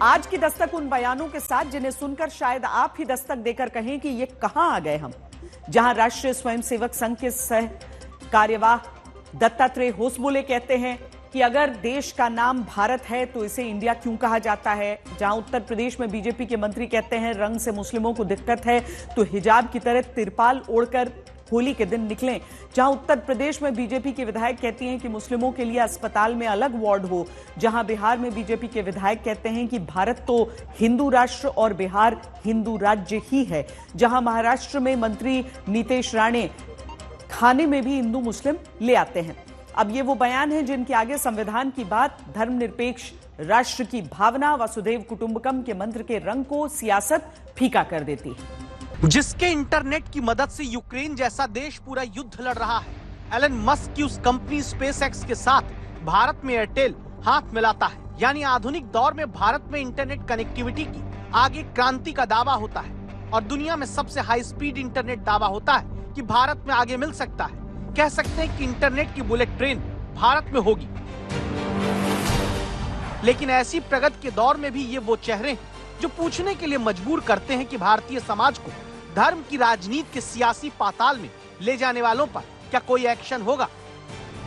आज की दस्तक उन बयानों के साथ जिन्हें सुनकर शायद आप ही दस्तक देकर कहें कि ये कहां आ गए हम, जहां राष्ट्रीय स्वयंसेवक संघ के सह कार्यवाह दत्तात्रेय होसबोले कहते हैं कि अगर देश का नाम भारत है तो इसे इंडिया क्यों कहा जाता है। जहां उत्तर प्रदेश में बीजेपी के मंत्री कहते हैं रंग से मुस्लिमों को दिक्कत है तो हिजाब की तरह तिरपाल ओढ़कर होली के दिन निकलें। जहां उत्तर प्रदेश में बीजेपी के विधायक कहती हैं कि मुस्लिमों के लिए अस्पताल में अलग वार्ड हो। जहां बिहार में बीजेपी के विधायक कहते हैं कि भारत तो हिंदू राष्ट्र और बिहार हिंदू राज्य ही है। जहां महाराष्ट्र में मंत्री नीतेश राणे खाने में भी हिंदू मुस्लिम ले आते हैं। अब ये वो बयान हैं जिनके आगे संविधान की बात, धर्मनिरपेक्ष राष्ट्र की भावना, वसुधैव कुटुंबकम के मंत्र के रंग को सियासत फीका कर देती है। जिसके इंटरनेट की मदद से यूक्रेन जैसा देश पूरा युद्ध लड़ रहा है, एलन मस्क की उस कंपनी स्पेसएक्स के साथ भारत में एयरटेल हाथ मिलाता है। यानी आधुनिक दौर में भारत में इंटरनेट कनेक्टिविटी की आगे क्रांति का दावा होता है और दुनिया में सबसे हाई स्पीड इंटरनेट दावा होता है कि भारत में आगे मिल सकता है। कह सकते हैं कि इंटरनेट की बुलेट ट्रेन भारत में होगी। लेकिन ऐसी प्रगति के दौर में भी ये वो चेहरे हैं जो पूछने के लिए मजबूर करते हैं कि भारतीय समाज को धर्म की राजनीति के सियासी पाताल में ले जाने वालों पर क्या कोई एक्शन होगा,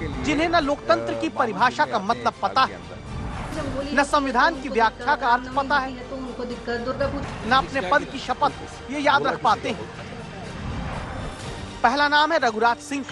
जिन्हें न लोकतंत्र की परिभाषा का मतलब पता है, न संविधान की व्याख्या का अर्थ पता है, न अपने पद की शपथ ये याद रख पाते हैं। पहला नाम है रघुराज सिंह।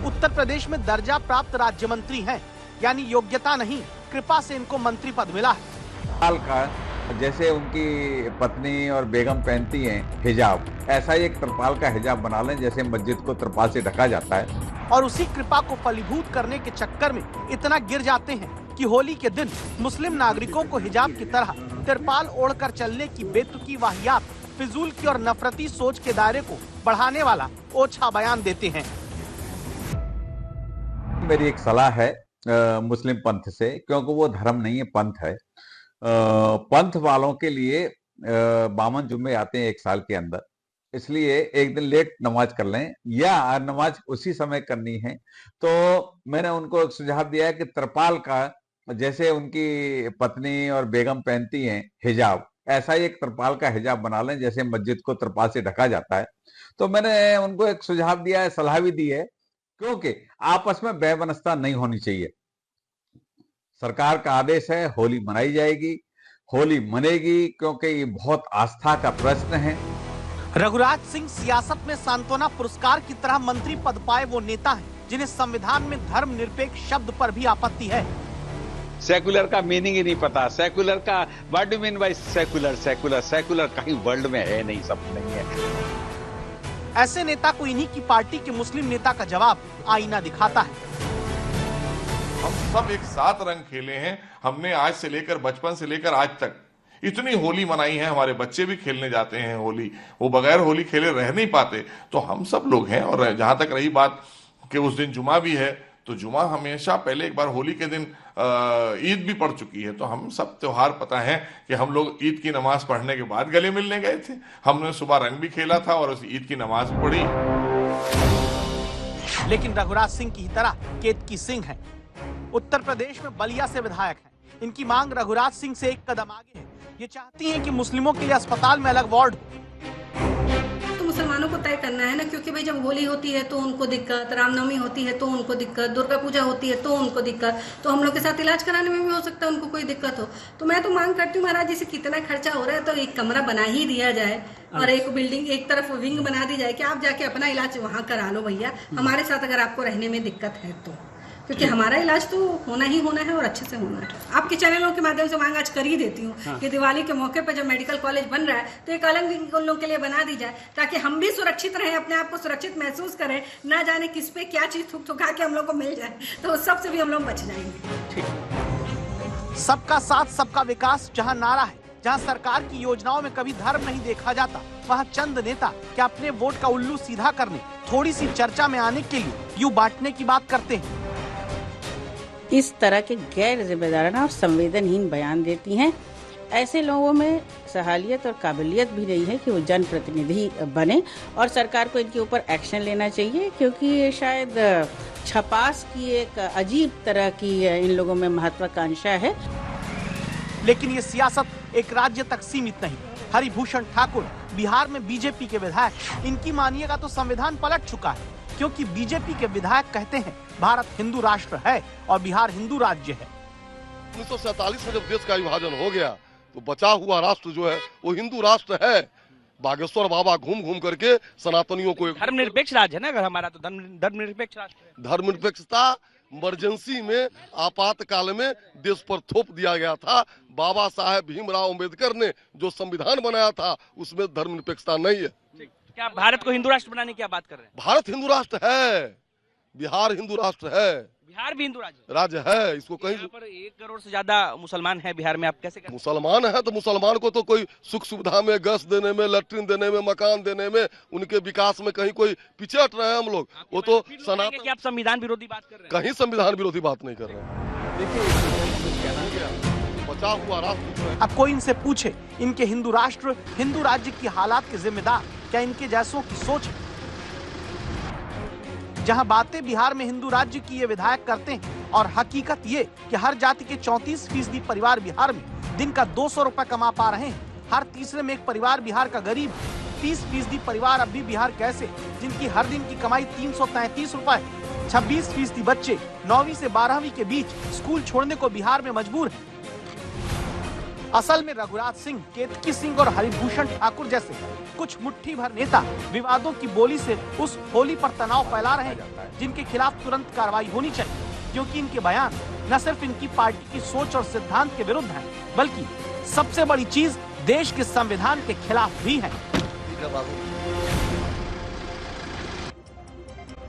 उत्तर प्रदेश में दर्जा प्राप्त राज्य मंत्री हैं, यानी योग्यता नहीं कृपा से इनको मंत्री पद मिला है। जैसे उनकी पत्नी और बेगम पहनती हैं हिजाब, ऐसा ही एक त्रिपाल का हिजाब बना लें जैसे मस्जिद को त्रिपाल से ढका जाता है। और उसी कृपा को फलीभूत करने के चक्कर में इतना गिर जाते हैं कि होली के दिन मुस्लिम नागरिकों को हिजाब की तरह त्रिपाल ओढ़कर चलने की बेतुकी वाहियात, फिजूल की और नफरती सोच के दायरे को बढ़ाने वाला ओछा बयान देते हैं। मेरी एक सलाह है मुस्लिम पंथ से, क्योंकि वो धर्म नहीं है पंथ है। पंथ वालों के लिए 52 जुम्मे आते हैं एक साल के अंदर, इसलिए एक दिन लेट नमाज कर लें या नमाज उसी समय करनी है। तो मैंने उनको एक सुझाव दिया है कि त्रिपाल का जैसे उनकी पत्नी और बेगम पहनती हैं हिजाब, ऐसा ही एक त्रिपाल का हिजाब बना लें जैसे मस्जिद को त्रिपाल से ढका जाता है। तो मैंने उनको एक सुझाव दिया है, सलाह भी दी है, क्योंकि आपस में बेबनस्ता नहीं होनी चाहिए। सरकार का आदेश है, होली मनाई जाएगी, होली मनेगी, क्योंकि ये बहुत आस्था का प्रश्न है। रघुराज सिंह सियासत में सांत्वना पुरस्कार की तरह मंत्री पद पाए वो नेता हैं जिन्हें संविधान में धर्मनिरपेक्ष शब्द पर भी आपत्ति है। सेकुलर का मीनिंग ही नहीं पता। सेकुलर का what do mean by secular? Secular कहीं वर्ल्ड में है नहीं, सब नहीं है। ऐसे नेता को इन्हीं की पार्टी के मुस्लिम नेता का जवाब आईना दिखाता है। हम सब एक साथ रंग खेले हैं, हमने आज से लेकर बचपन से लेकर आज तक इतनी होली मनाई है। हमारे बच्चे भी खेलने जाते हैं होली, वो बगैर होली खेले रह नहीं पाते। तो हम सब लोग हैं। और जहां तक रही बात कि उस दिन जुमा भी है, तो जुमा हमेशा पहले एक बार होली के दिन ईद भी पड़ चुकी है। तो हम सब त्योहार पता है कि हम लोग ईद की नमाज पढ़ने के बाद गले मिलने गए थे। हमने सुबह रंग भी खेला था और उस ईद की नमाज भी पढ़ी। लेकिन रघुराज सिंह की ही तरह केतकी सिंह है, उत्तर प्रदेश में बलिया से विधायक हैं। इनकी मांग रघुराज सिंह से एक कदम आगे है। ये चाहती हैं कि मुस्लिमों के लिए अस्पताल में अलग वार्ड। तो मुसलमानों को तय करना है ना, क्योंकि भाई जब होली होती है तो उनको दिक्कत, रामनवमी होती है तो उनको दिक्कत, दुर्गा पूजा होती है तो उनको दिक्कत, तो हम लोग के साथ इलाज कराने में भी हो सकता है उनको कोई दिक्कत हो। तो मैं तो मांग करती हूँ महाराज जी से, कितना खर्चा हो रहा है तो एक कमरा बना ही दिया जाए और एक बिल्डिंग एक तरफ विंग बना दी जाए कि आप जाके अपना इलाज वहाँ करा लो भैया, हमारे साथ अगर आपको रहने में दिक्कत है तो, क्योंकि हमारा इलाज तो होना ही होना है और अच्छे से होना है। आपके चैनलों के माध्यम से मांग आज कर ही देती हूँ कि दिवाली के मौके पर जब मेडिकल कॉलेज बन रहा है तो एक अलग विंग उन लोगों के लिए बना दी जाए, ताकि हम भी सुरक्षित रहें, अपने आप को सुरक्षित महसूस करें, ना जाने किस पे क्या चीज थुक थुका के हम लोग को मिल जाए, तो उस सब से भी हम लोग बच जाएंगे। सबका साथ सबका विकास जहाँ नारा है, जहाँ सरकार की योजनाओं में कभी धर्म नहीं देखा जाता, वहाँ चंद नेता क्या अपने वोट का उल्लू सीधा करने, थोड़ी सी चर्चा में आने के लिए यूं बांटने की बात करते हैं। इस तरह के गैर जिम्मेदाराना और संवेदनहीन बयान देती हैं। ऐसे लोगों में सहालियत और काबिलियत भी नहीं है कि वो जनप्रतिनिधि बने, और सरकार को इनके ऊपर एक्शन लेना चाहिए, क्योंकि ये शायद छपास की एक अजीब तरह की इन लोगों में महत्वाकांक्षा है। लेकिन ये सियासत एक राज्य तक सीमित नहीं। हरिभूषण ठाकुर बिहार में बीजेपी के विधायक, इनकी मानिएगा तो संविधान पलट चुका है, क्योंकि बीजेपी के विधायक कहते हैं भारत हिंदू राष्ट्र है और बिहार हिंदू राज्य है। 1947 में जब देश का विभाजन हो गया तो बचा हुआ राष्ट्र जो है वो हिंदू राष्ट्र है। बागेश्वर बाबा घूम घूम करके सनातनियों को धर्मनिरपेक्ष राज्य है ना, अगर हमारा तो धर्मनिरपेक्ष राष्ट्र है। धर्मनिरपेक्षता इमरजेंसी में, आपातकाल में देश पर थोप दिया गया था। बाबा साहेब भीमराव अंबेडकर ने जो संविधान बनाया था उसमें धर्मनिरपेक्षता नहीं है। क्या भारत को हिंदू राष्ट्र बनाने की बात कर रहे हैं? भारत हिंदू राष्ट्र है, बिहार हिंदू राष्ट्र है, बिहार भी हिंदू राज्य है। इसको कहीं पर 1 करोड़ से ज्यादा मुसलमान है बिहार में, आप कैसे करें? मुसलमान है तो मुसलमान को तो कोई सुख सुविधा में, गैस देने में, लैट्रिन देने में, मकान देने में, उनके विकास में कहीं कोई पीछे हट रहे हैं हम लोग? वो तो सनातन कि आप संविधान विरोधी बात कर रहे हैं। कहीं संविधान विरोधी बात नहीं कर रहे हैं। बचा हुआ राष्ट्र। अब कोई इनसे पूछे, इनके हिंदू राष्ट्र, हिंदू राज्य की हालात के जिम्मेदार क्या इनके जैसों की सोच है? जहां बातें बिहार में हिंदू राज्य की ये विधायक करते हैं और हकीकत ये कि हर जाति के 34% परिवार बिहार में दिन का 200 रुपए कमा पा रहे हैं। हर तीसरे में एक परिवार बिहार का गरीब। 30% परिवार अब भी बिहार कैसे, जिनकी हर दिन की कमाई 333 रुपए। 26% बच्चे 9वीं से 12वीं के बीच स्कूल छोड़ने को बिहार में मजबूर है। असल में रघुराज सिंह, केतकी सिंह और हरिभूषण ठाकुर जैसे कुछ मुट्ठी भर नेता विवादों की बोली से उस होली पर तनाव फैला रहे हैं, जिनके खिलाफ तुरंत कार्रवाई होनी चाहिए, क्योंकि इनके बयान न सिर्फ इनकी पार्टी की सोच और सिद्धांत के विरुद्ध हैं, बल्कि सबसे बड़ी चीज देश के संविधान के खिलाफ भी है।